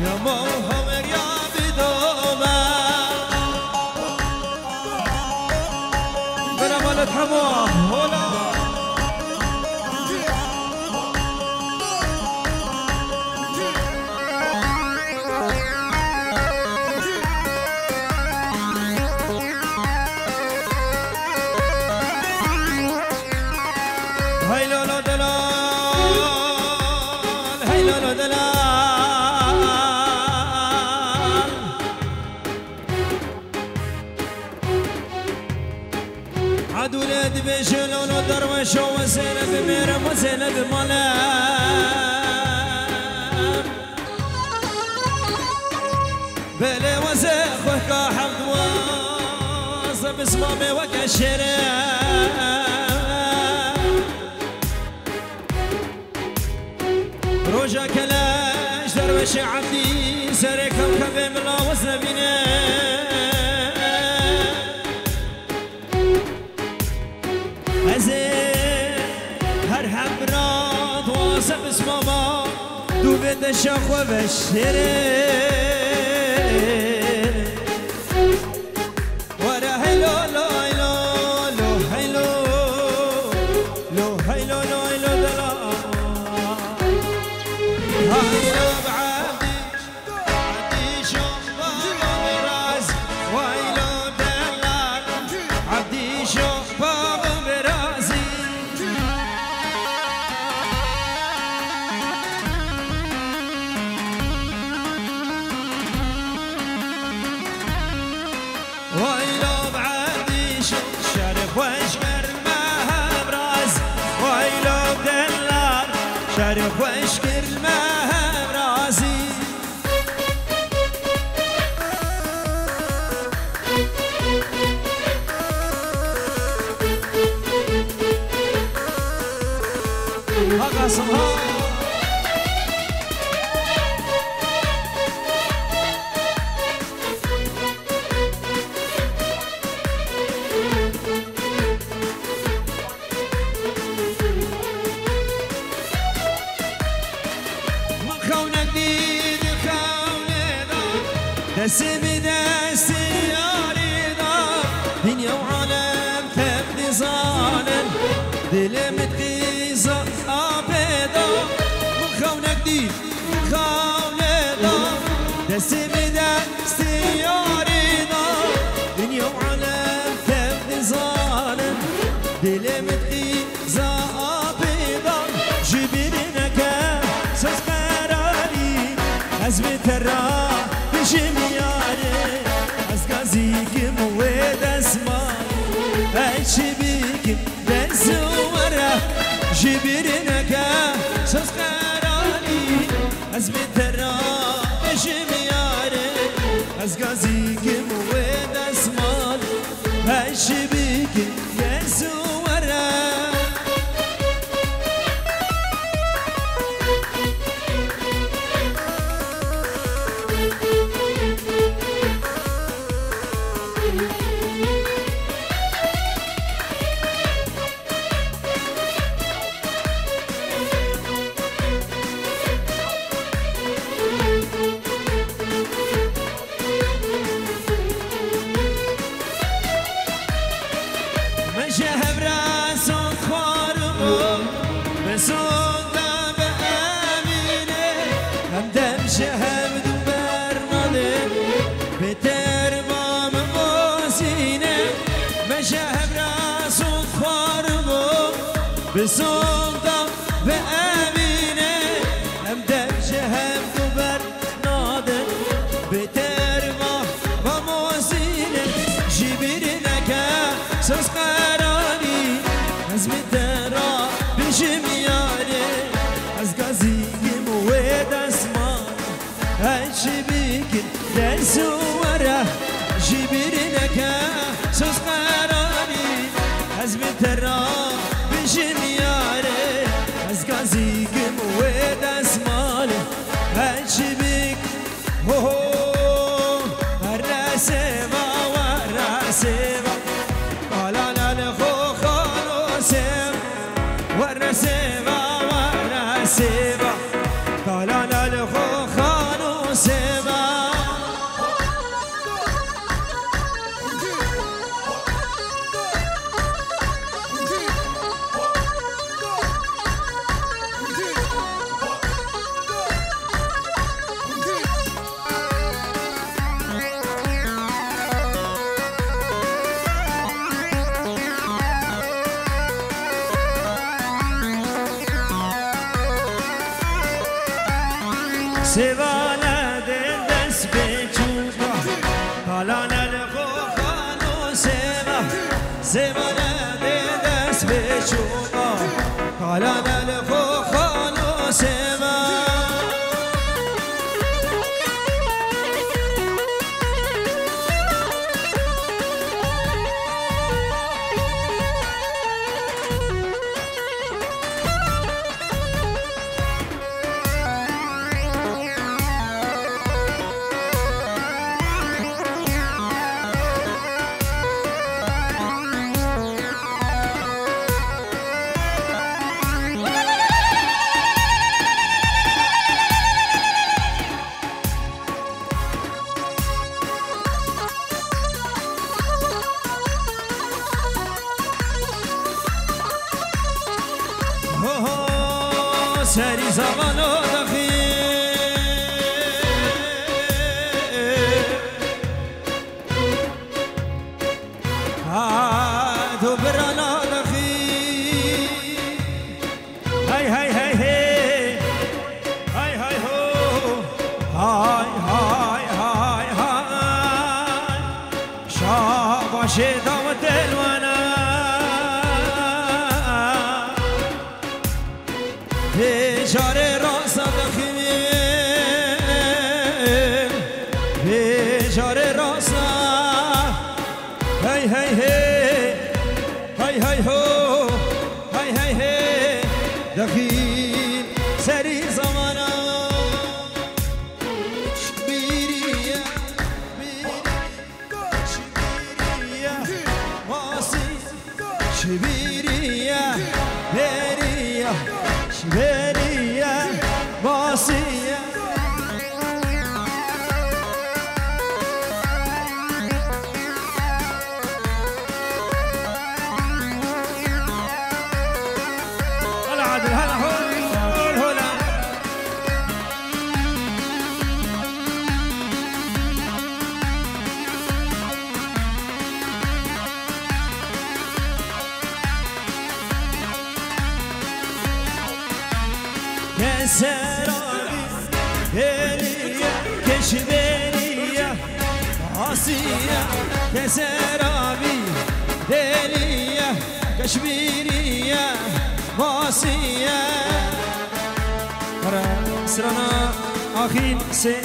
يا موهمر يا بدوما بلا مالت حموه هولا عدولد بشلون ودروش وزينب بميرم وزينب بملام بلي وزيخوك حمد واصب اسمامي وكشرام روجا كلاش دروش عبدي سري كوكب ملا وزنبيني هر حبرات واسب اسماما دو بده شاخ و بشره ورا هلو لو هلو لو هلو لو هلو لو هلو دلا هلو بعدي عدي شوفا براس وهلو دلا عدي شوفا شارف واشكر الماء براسي أقصها دسمي دستي يا رضا دنيا وعالم تبدي ظالم دلي متقيزة أبدا مخونك دي مخونة دسمي دستي يا رضا دنيا وعالم تبدي ظالم دلي متقيزة أبدا جبرنك سوز قراري أزمي ترى جمياري أزغازيكم ودسماني أشبيكم دزورة جبرنك سوز قراني أزمي ترى جمياري أزغازيكم ودسماني أشبيكم دزورة مشهب راسك خارمو بسودا بأمينه هم دم شهب دبرناده بترمام موسينه مشهب راسك خارمو بسودا بأمينه هم دم شهب دبرناده بترمام موسينه جبرنك سوز قراني از مترا بجمياري از غازيكم ودسمان هاي بيك دزورة جبرنك سوز قراني از مترا بجمياري از غازيكم ودسمان هاي بيك هو الرسمة والرسمة ورسيبا ورسيبا قالنا الخو خانوس سوالد دست به چوبا کالان الخوخانو سوالد دست به چوبا کالان الخوخانو سوا سری زمان و دخی تو برانا دخی های های های های های های های های های های شاباش دام دلوانا بیچاره راسا دخیل بیچاره راسا هی هی هی هی هی هو هی هی هی دخیل سری زمانا شبیریه شبیریه واسی شبیریه بریه شبیریه واسیه هلا عادل هلا هول هلا سرابي هليا كشبيريا عاصية سرابي هليا كشبيريا عاصية سرنا آخين سي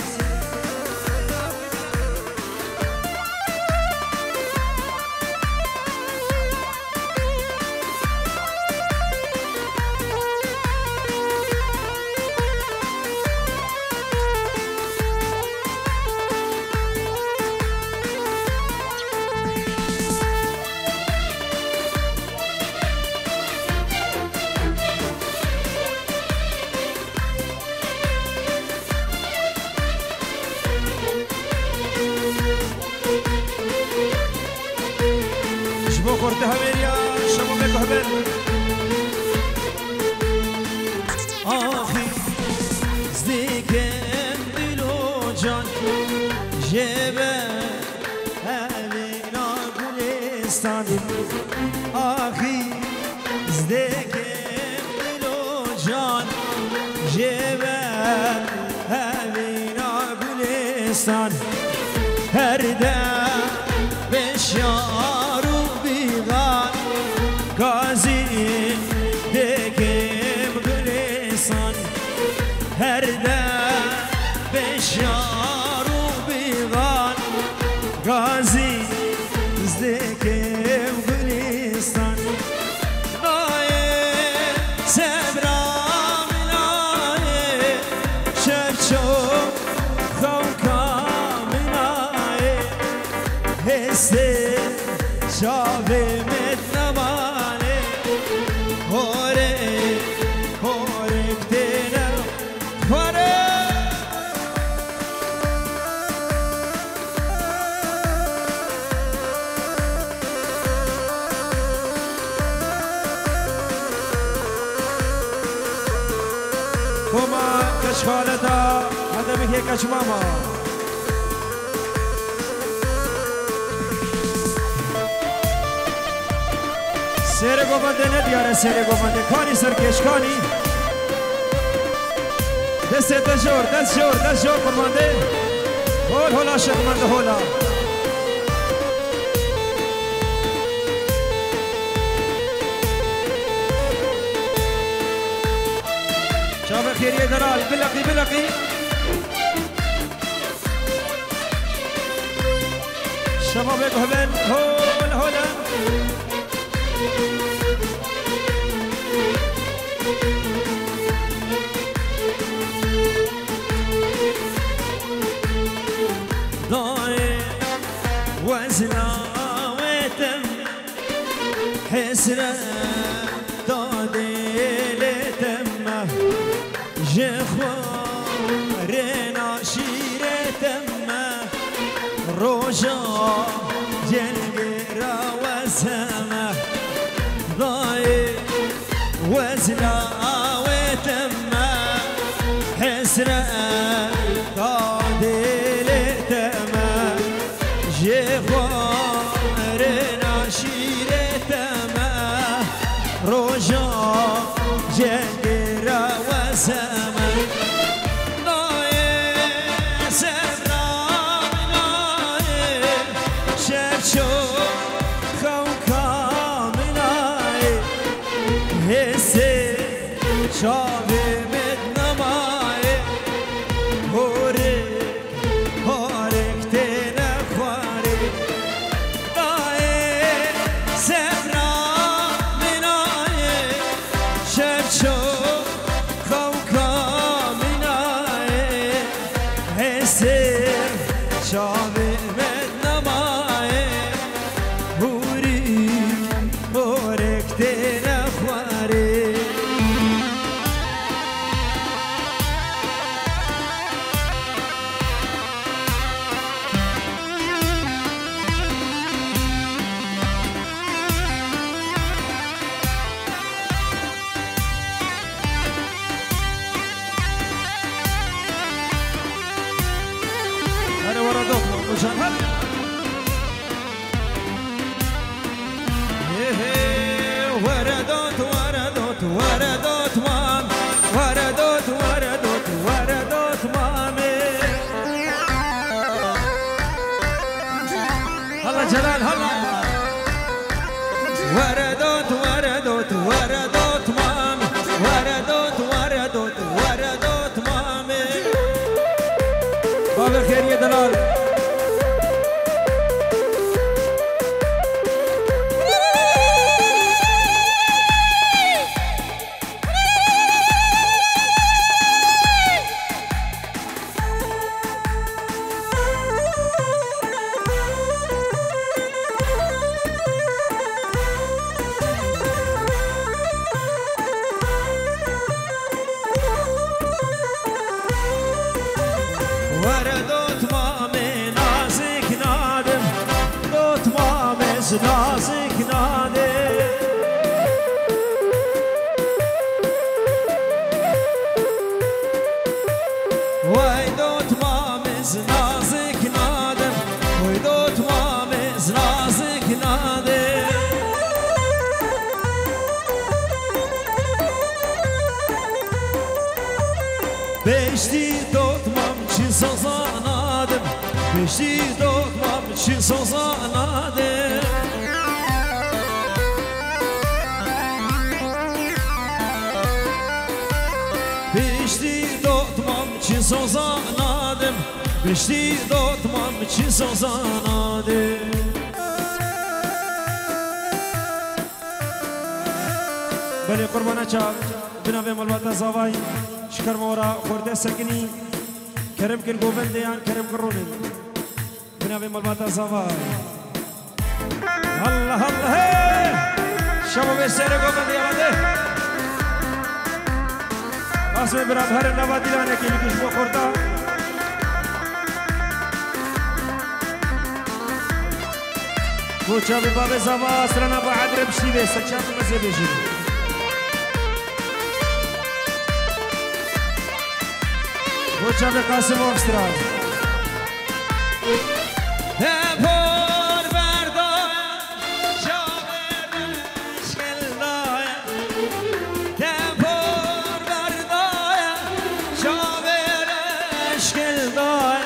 خورده همیریا شما بگو هبر آخی زدیکم دل و جان جبه همینا گلستانی آخی زدیکم دل و جان جبه همینا گلستان هر دم بشار Gazi dekim gülisan her de beşaru bigan Gazi dekim gülisan Naye sebram naye şevçok kavkam naye hesse şavemet namane hore hore ktena hore Koma kaşhalata adamı ke kaçmama سر گوبنده ندیاره سر گوبنده کانی سرکش کانی دست جور دست جور دست جور قربانده هول هولا شرمنده هولا شاف خير يا درال بلقي بلقي شباب هبل هولا هولا ضايع وزنا وتم حسرة دادي لتمه جخوارنا شيرة تمه روجا جلقرا وسمه ضايع وزنا وتمه حسرة دادي جوارنا شيرتما روجا جنگرا وسما ناي سلام ناي شفشو خوكا مناي هسه شابه مدنماي هوري شابه من نمائه هوری هورک دین خواری وجهل وردوت وردوت وردوت مام وردوت وردوت وردوت مامي هلا جلال هلا وردوت وردوت وردوت مام وردوت وردوت وردوت مامي بابا خير يا دلال وردوت مامي نازك نادم دوت مامي نازك نادم وای دوت مامي نازك نادم وای دوت مامي نازك نادم بشتی دوت چی سازانادم بشتی دوتمام چی سازانادم بشتی دوتمام چی سازانادم بشتی دوتمام چی سازانادم بله قربانه چاک بنابه ملوات زاوای شکر مورا خورده سکنی کرم کن گوبندیان کرم کرونن بنابه ملبات زاوای الله الله شباب سر گوبندیان ده آسمه برات هر نوادی لانه که لیکش بخورتا کوچا به باب زاوا سرنا با عدر بشیده سچا به مزه بشیده کوچا به قاسم اکسترال پور بردای شابر شلدای پور بردای شابر ضاع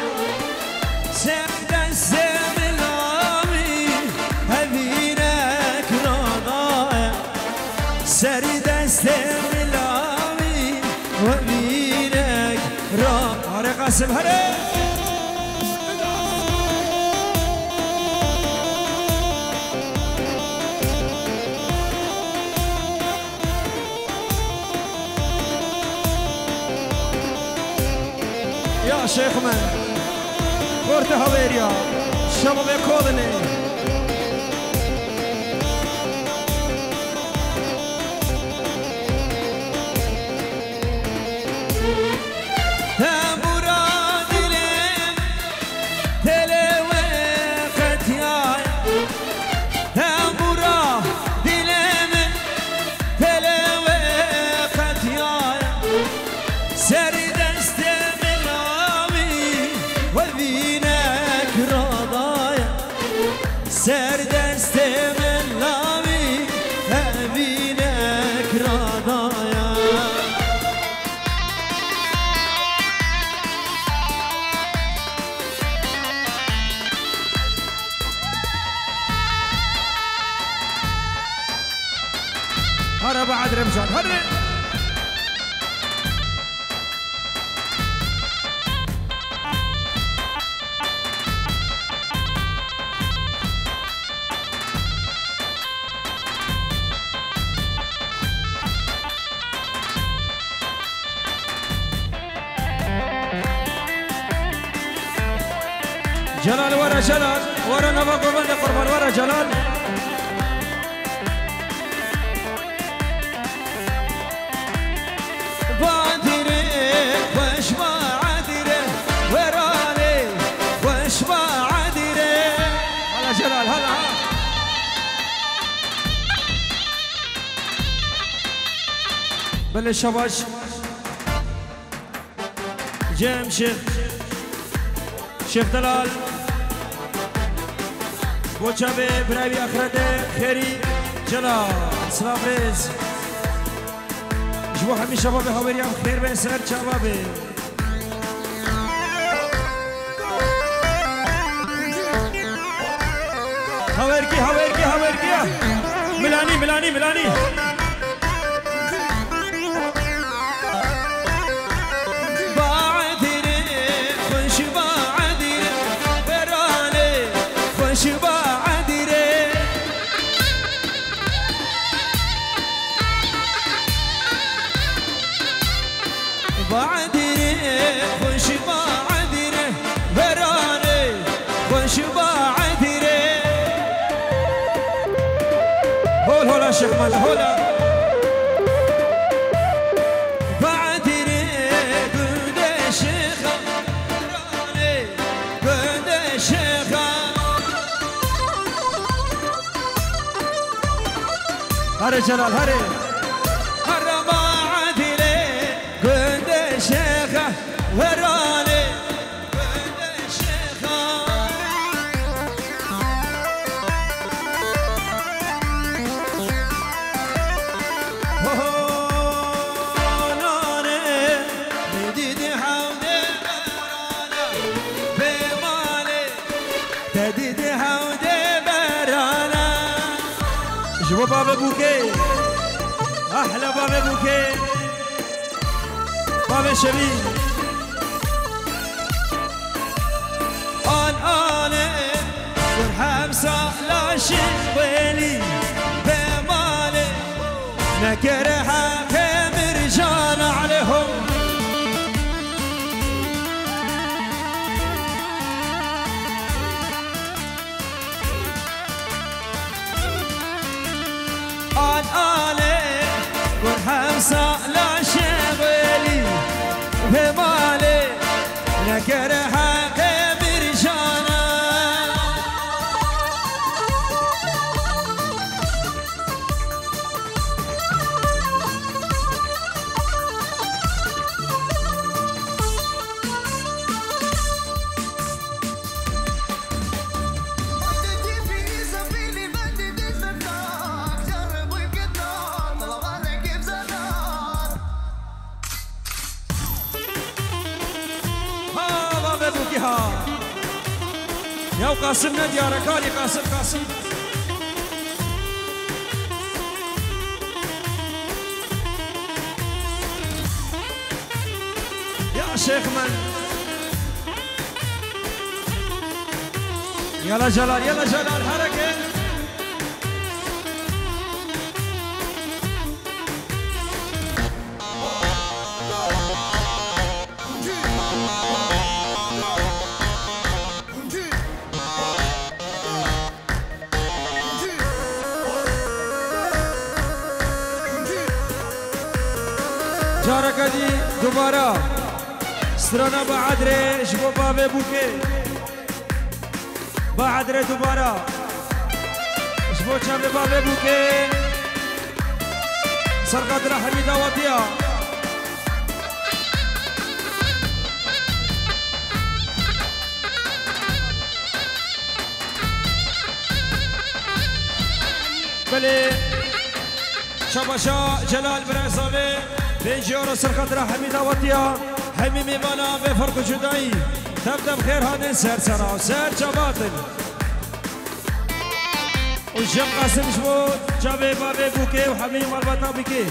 سرد السملاوي هبينك راضايا سرد السملاوي وبينك راضايا هاري قاسم هاري يا شيخ من خورت هويريا شباب كودني تامورا دلم تلوي قتياي تامورا دلم تلوي قتياي سري سرد استملاوي أبينك راضايا هرا بعد رمشان هرا جلال ورا جلال ورا نبا قربان قربان ورا جلال بادره وش ما عدره ورالي وش ما عدره هلا جلال هلا بلش شباش جيم شيخ دلال بوچابه براوی اخرده خیری جلال سلام ریز جبو همین شباب هاوریم خیر به سر چابابه هاورکی ملانی هولا شيخ مال هولا بعدني قد شيخة راني قد شيخة هاري جلال هاري هرا بعدني قد شيخة وراني شوفوا بابا بوكي احلى بابا بوكي بابا شبيه انا والحمسه لا شويلي بمالي نكرها كم رجال عليهم والحمسة لا شغلي بمالي نكرها برجانا ها يا قاسم نادي يا ركالي قاسم يا شيخ من يلا جلال حركة جارك دي دوباره سرانا بعدري شبو بابي بوكي بعدري دوباره شبو شابي بابي بوكي سرقات حميدة وطيا بلي شباشا جلال برعصابي بيجي ورا سرقات حميدة وطيا حميمي بانا بفرق جدائي تبدأ بخير هذا سير سرا سير جباطل وجم قاسم شبو جابي بابي بوكي وحميم مربطة بكي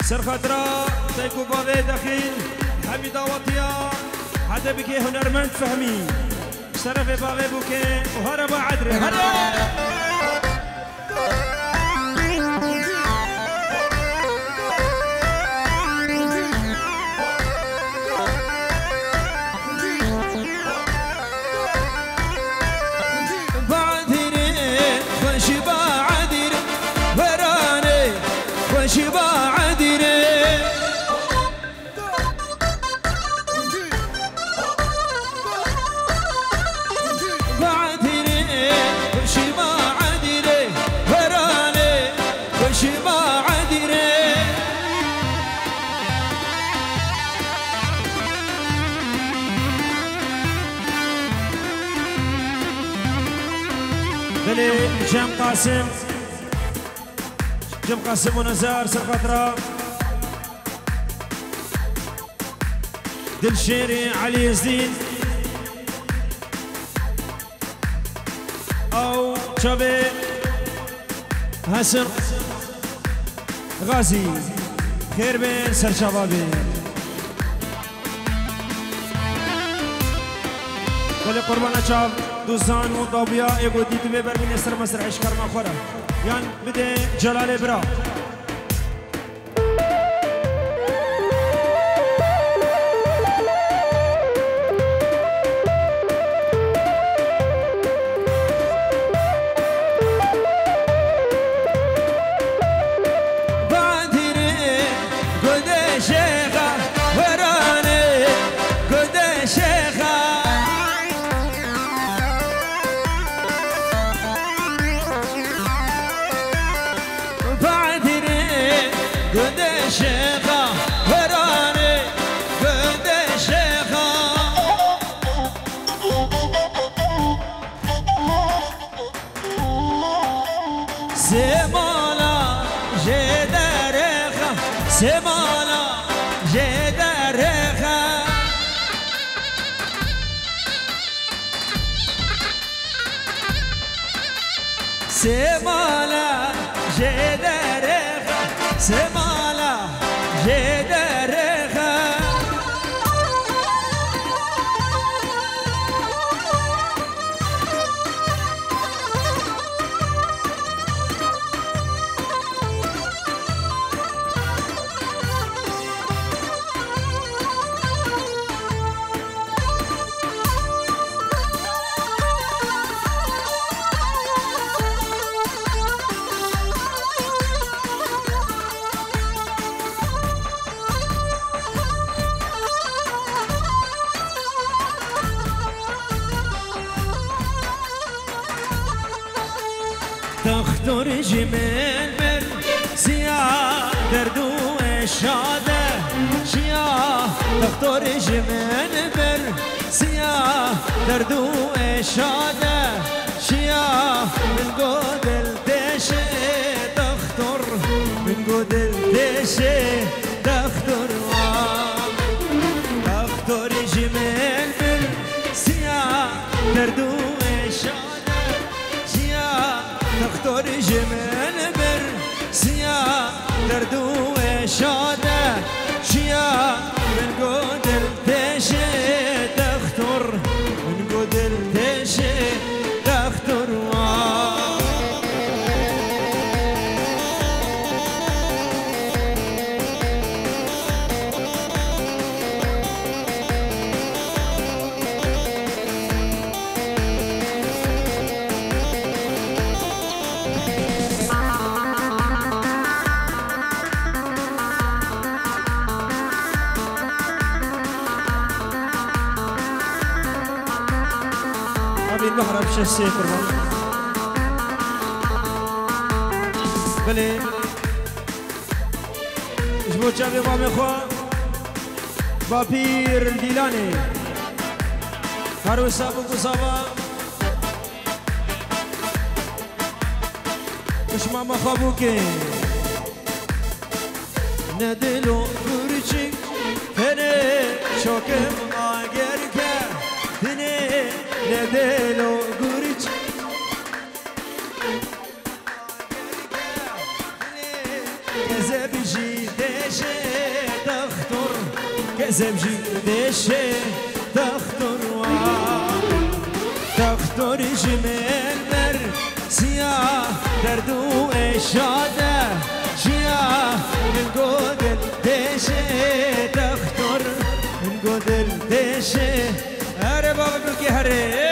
سر خطرة تيكو بابي دخيل حميدة وطيا حتى بكي هنرمند فهمي اشترف بابي بوكي وهرب عدري جم قاسم ونزار سرقطرة دلشيري علي يزدين او شبي حسن غازي خير بين سر شبابي ولی قربان چاو دوستان و ضابیا یکو دیدی ببر بین سر مسرحش کرما خورا یان بده جلال برا سمالا جدرخا سمالا جدرخا تختار جمال من سياح دردو الشادة شياح تختار جمال من سياح دردو الشادة شياح من قد الدشة تختار من قد الدشة تختار أفين بحر بشي السيكر بلي جبو جابي بامي خوا بابير الديلاني هارو سابو قصابا مش ماما خابوكي ندلو برچik tene şokem agerke dine nedelo guriç gezebji deşe doktor gezebji deşe doktor var doktor jmenler siyah derdu eşade شيا من قدر دشة دكتور من قدر دشة هري بابا بلكي هري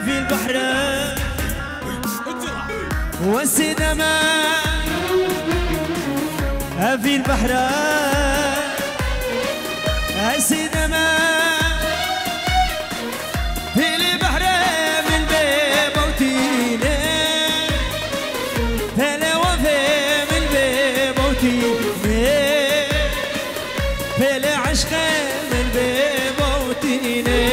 في البحر والسينما في البحر السينما في البحر من بيبوتيني في الوفي من بيبوتيني في العشق من بيبوتيني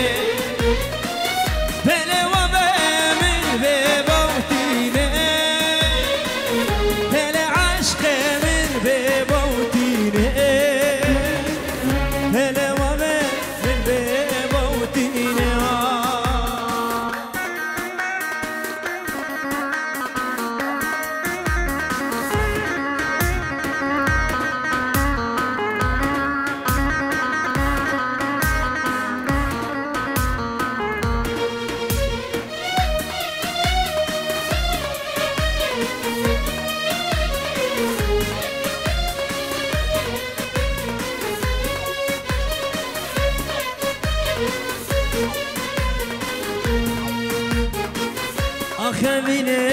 أخبريني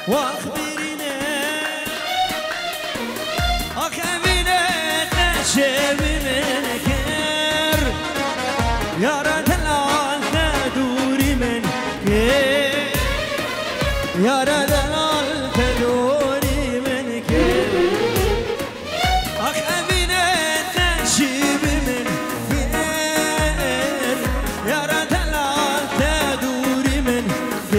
وأخبريني تشبي منك يا رد العال تدوري منك يا رد العال تدوري منك تشبي منك يا رد العال تدوري منك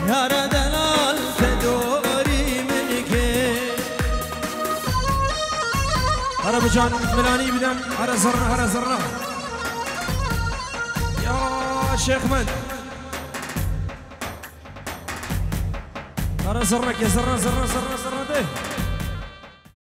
يا رد العال تدوري منك عرب جان ملاني بدم هرا زرنا يا شيخ من هرا زرك يا زرنا ده